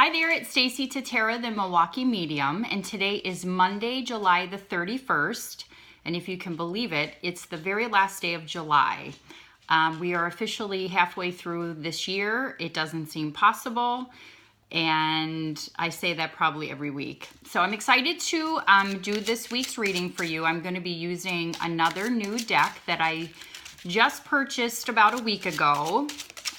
Hi there, it's Stacie Tatera, the Milwaukee Medium, and today is Monday, July the 31st, and if you can believe it, it's the very last day of July. We are officially halfway through this year. It doesn't seem possible, and I say that probably every week. So I'm excited to do this week's reading for you. I'm going to be using another new deck that I just purchased about a week ago.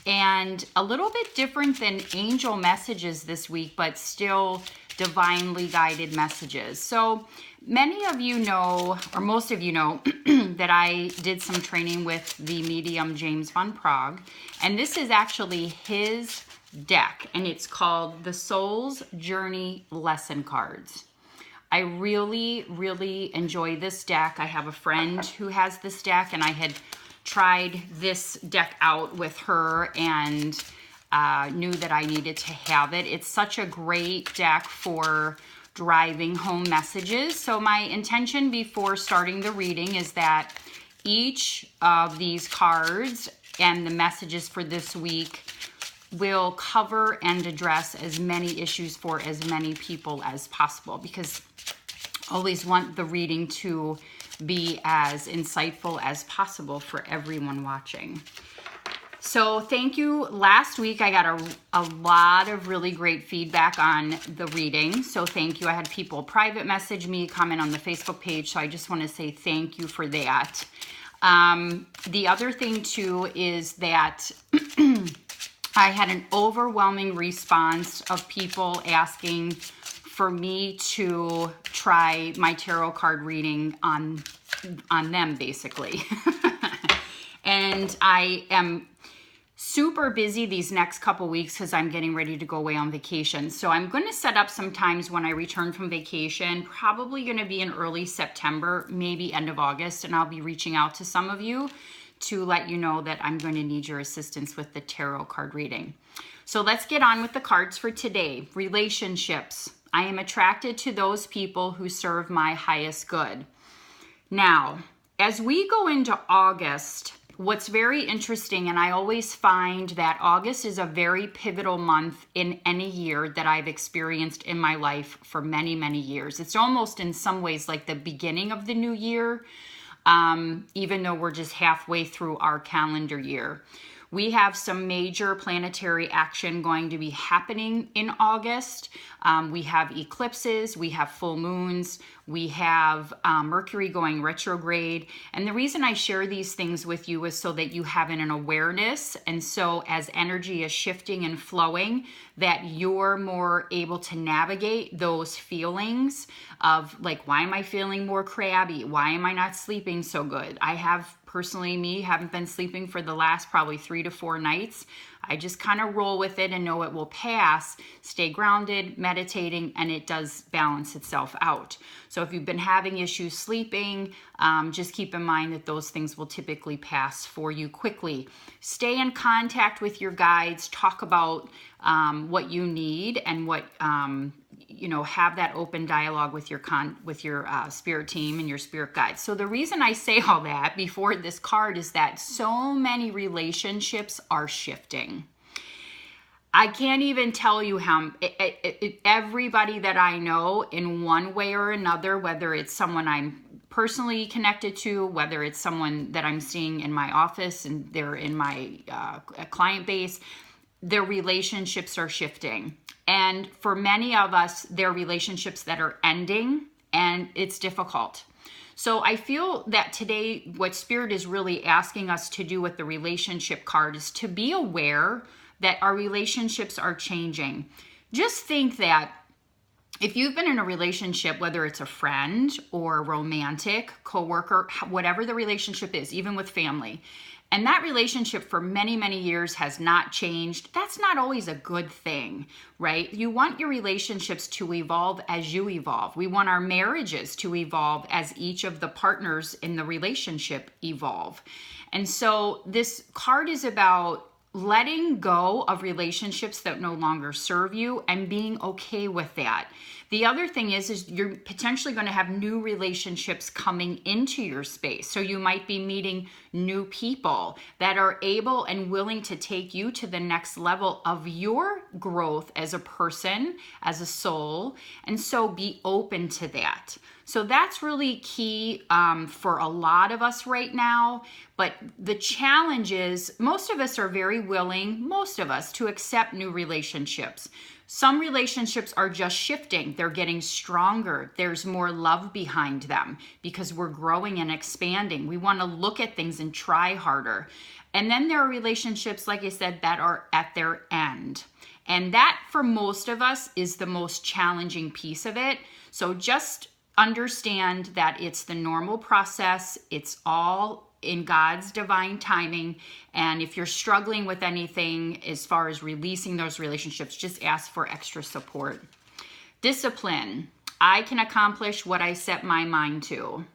And a little bit different than angel messages this week, but still divinely guided messages. So many of you know, or most of you know, that I did some training with the medium James Van Praagh. And this is actually his deck, and it's called the Soul's Journey Lesson Cards. I really, really enjoy this deck. I have a friend who has this deck, and I had tried this deck out with her and knew that I needed to have it. It's such a great deck for driving home messages. So my intention before starting the reading is that each of these cards and the messages for this week will cover and address as many issues for as many people as possible, because I always want the reading to be as insightful as possible for everyone watching. So thank you. Last week I got a lot of really great feedback on the reading. So thank you. I had people private message me, comment on the Facebook page. So I just want to say thank you for that. The other thing too is that I had an overwhelming response of people asking for me to try my tarot card reading on them, basically. And I am super busy these next couple weeks because I'm getting ready to go away on vacation. So I'm going to set up some times when I return from vacation, probably going to be in early September, maybe end of August, and I'll be reaching out to some of you to let you know that I'm going to need your assistance with the tarot card reading. So let's get on with the cards for today. Relationships. I am attracted to those people who serve my highest good. Now, as we go into August, what's very interesting, and I always find that August is a very pivotal month in any year that I've experienced in my life for many, many years. It's almost in some ways like the beginning of the new year, even though we're just halfway through our calendar year. We have some major planetary action going to be happening in August. We have eclipses, we have full moons, we have Mercury going retrograde. And the reason I share these things with you is so that you have an awareness. And so as energy is shifting and flowing, that you're more able to navigate those feelings of like, why am I feeling more crabby? Why am I not sleeping so good? I have personally, haven't been sleeping for the last probably 3 to 4 nights. I just kind of roll with it and know it will pass, stay grounded, meditating, and it does balance itself out. So if you've been having issues sleeping, just keep in mind that those things will typically pass for you quickly. Stay in contact with your guides, talk about what you need and what, have that open dialogue with your spirit team and your spirit guides. So the reason I say all that before this card is that so many relationships are shifting. I can't even tell you how everybody that I know in one way or another, whether it's someone I'm personally connected to, whether it's someone that I'm seeing in my office and they're in my client base, their relationships are shifting. And for many of us, there are relationships that are ending, and it's difficult. So I feel that today, what Spirit is really asking us to do with the relationship card is to be aware that our relationships are changing. Just think that if you've been in a relationship, whether it's a friend or romantic, coworker, whatever the relationship is, even with family, and that relationship for many, many years has not changed, that's not always a good thing, right? You want your relationships to evolve as you evolve. We want our marriages to evolve as each of the partners in the relationship evolve. And so this card is about letting go of relationships that no longer serve you and being okay with that. The other thing is you're potentially going to have new relationships coming into your space. So you might be meeting new people that are able and willing to take you to the next level of your growth as a person, as a soul. And so be open to that. So that's really key for a lot of us right now. But the challenge is most of us are very willing, most of us, to accept new relationships. Some relationships are just shifting. They're getting stronger. There's more love behind them because we're growing and expanding. We want to look at things and try harder. And then there are relationships, like I said, that are at their end. And that, for most of us, is the most challenging piece of it. So just understand that it's the normal process. It's all in God's divine timing. And if you're struggling with anything as far as releasing those relationships, just ask for extra support. Discipline. I can accomplish what I set my mind to.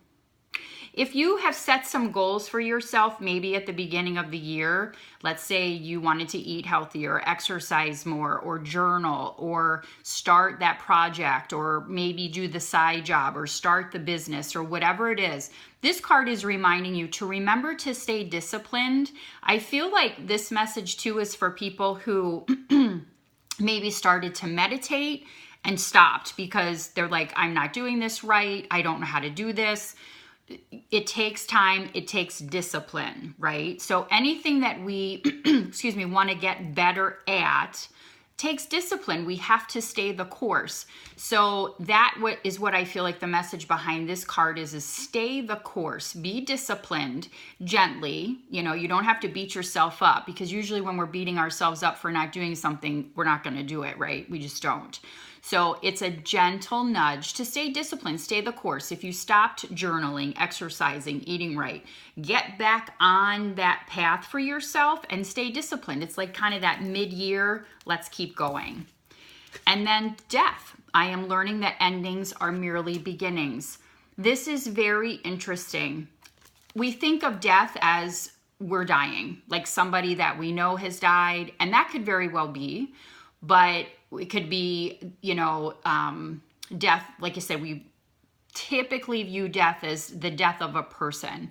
If you have set some goals for yourself, maybe at the beginning of the year, let's say you wanted to eat healthier, exercise more, or journal, or start that project, or maybe do the side job, or start the business, or whatever it is, this card is reminding you to remember to stay disciplined. I feel like this message too is for people who maybe started to meditate and stopped because they're like, I'm not doing this right. I don't know how to do this. It takes time, it takes discipline, right? So anything that we, want to get better at takes discipline. We have to stay the course. So that is what I feel like the message behind this card is stay the course, be disciplined gently. You don't have to beat yourself up because usually when we're beating ourselves up for not doing something, we're not going to do it, right? We just don't. So it's a gentle nudge to stay disciplined, stay the course. If you stopped journaling, exercising, eating right, get back on that path for yourself and stay disciplined. It's like kind of that mid-year, let's keep going. And then death. I am learning that endings are merely beginnings. This is very interesting. We think of death as we're dying, like somebody that we know has died, and that could very well be, but it could be, death. Like I said, we typically view death as the death of a person.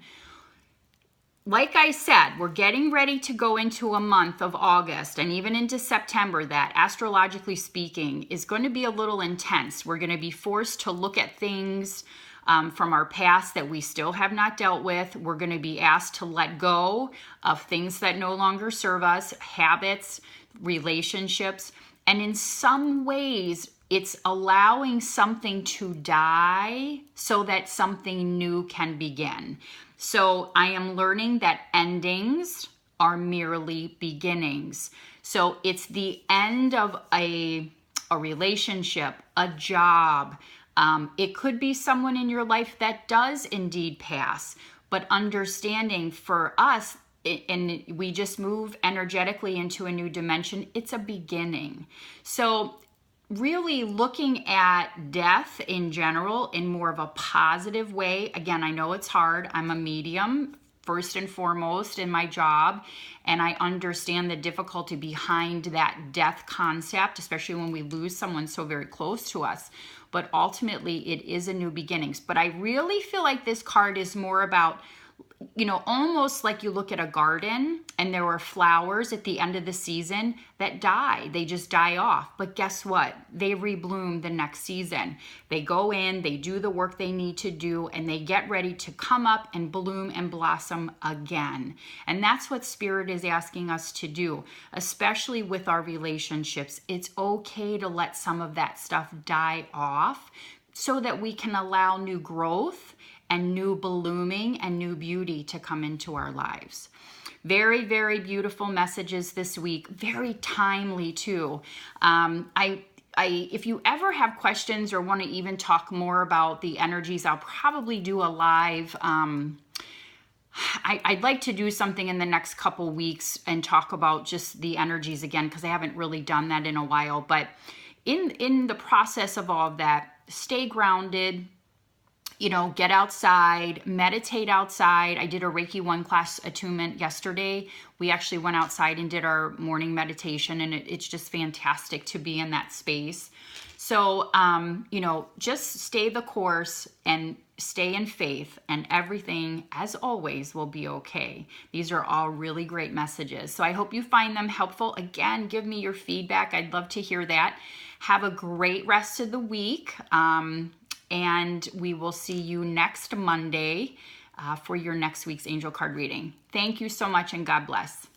Like I said, we're getting ready to go into a month of August and even into September that, astrologically speaking, is going to be a little intense. We're going to be forced to look at things from our past that we still have not dealt with. We're going to be asked to let go of things that no longer serve us, habits, relationships. And in some ways, it's allowing something to die so that something new can begin. So I am learning that endings are merely beginnings. So it's the end of a relationship, a job. It could be someone in your life that does indeed pass, but understanding for us, and we just move energetically into a new dimension, it's a beginning. So really looking at death in general in more of a positive way. Again, I know it's hard. I'm a medium first and foremost in my job, and I understand the difficulty behind that death concept, especially when we lose someone so very close to us. But ultimately, it is a new beginnings. But I really feel like this card is more about, almost like you look at a garden and there are flowers at the end of the season that die. They just die off. But guess what? They rebloom the next season. They go in, they do the work they need to do, and they get ready to come up and bloom and blossom again. And that's what Spirit is asking us to do, especially with our relationships. It's okay to let some of that stuff die off so that we can allow new growth and new blooming and new beauty to come into our lives. Very, very beautiful messages this week. Very timely too. If you ever have questions or want to even talk more about the energies, I'll probably do a live. I'd like to do something in the next couple weeks and talk about just the energies again, because I haven't really done that in a while. But in the process of all of that, stay grounded. you know, get outside, meditate outside. I did a Reiki 1 class attunement yesterday. We actually went outside and did our morning meditation, and it's just fantastic to be in that space. So, you know, just stay the course and stay in faith, and everything, as always, will be okay. These are all really great messages. So I hope you find them helpful. Again, give me your feedback. I'd love to hear that. Have a great rest of the week. And we will see you next Monday for your next week's angel card reading. Thank you so much, and God bless.